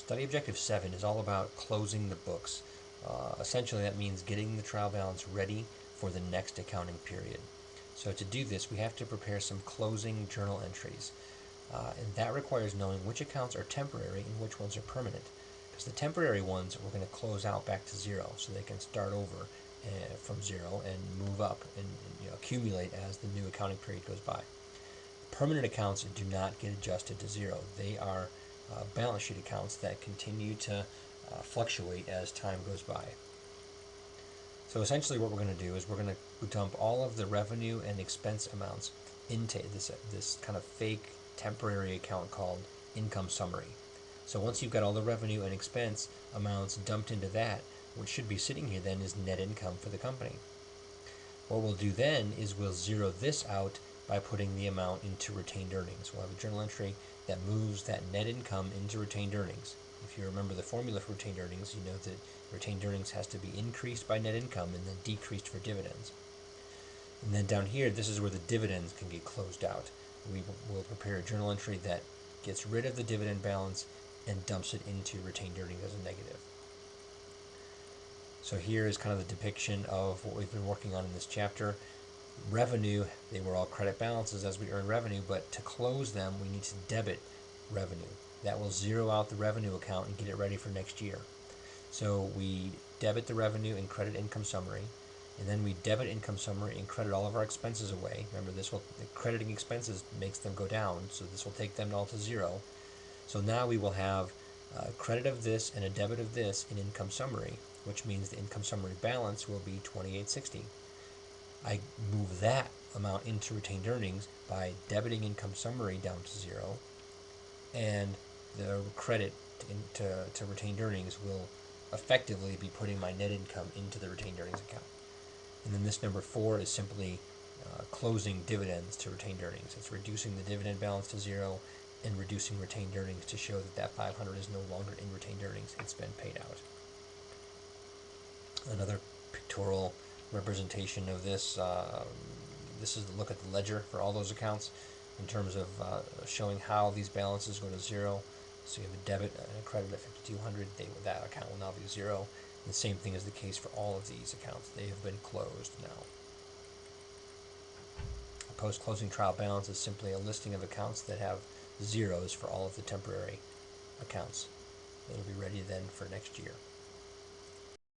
Study Objective 7 is all about closing the books. Essentially, that means getting the trial balance ready for the next accounting period. So to do this, we have to prepare some closing journal entries. And that requires knowing which accounts are temporary and which ones are permanent. Because the temporary ones we're going to close out back to zero, so they can start over from zero and move up and accumulate as the new accounting period goes by. Permanent accounts do not get adjusted to zero. They are balance sheet accounts that continue to fluctuate as time goes by. So essentially what we're going to do is we're going to dump all of the revenue and expense amounts into this kind of fake temporary account called income summary. So once you've got all the revenue and expense amounts dumped into that, what should be sitting here then is net income for the company. What we'll do then is we'll zero this out by putting the amount into retained earnings. We'll have a journal entry that moves that net income into retained earnings. If you remember the formula for retained earnings, you know that retained earnings has to be increased by net income and then decreased for dividends. And then down here, this is where the dividends can get closed out. We will prepare a journal entry that gets rid of the dividend balance and dumps it into retained earnings as a negative. So here is kind of the depiction of what we've been working on in this chapter. Revenue, they were all credit balances as we earn revenue, but to close them, we need to debit revenue. That will zero out the revenue account and get it ready for next year. So we debit the revenue and credit income summary, and then we debit income summary and credit all of our expenses away. Remember, the crediting expenses makes them go down, so this will take them all to zero. So now we will have a credit of this and a debit of this in income summary, which means the income summary balance will be $28.60. I move that amount into retained earnings by debiting income summary down to zero, and the credit to retained earnings will effectively be putting my net income into the retained earnings account. And then this number 4 is simply closing dividends to retained earnings. It's reducing the dividend balance to zero and reducing retained earnings to show that that $500 is no longer in retained earnings. It's been paid out. Another pictorial representation of this. This is the look at the ledger for all those accounts in terms of showing how these balances go to zero. So you have a debit and a credit at 5,200. That account will now be zero. And the same thing is the case for all of these accounts. They have been closed now. A post-closing trial balance is simply a listing of accounts that have zeros for all of the temporary accounts. It'll be ready then for next year.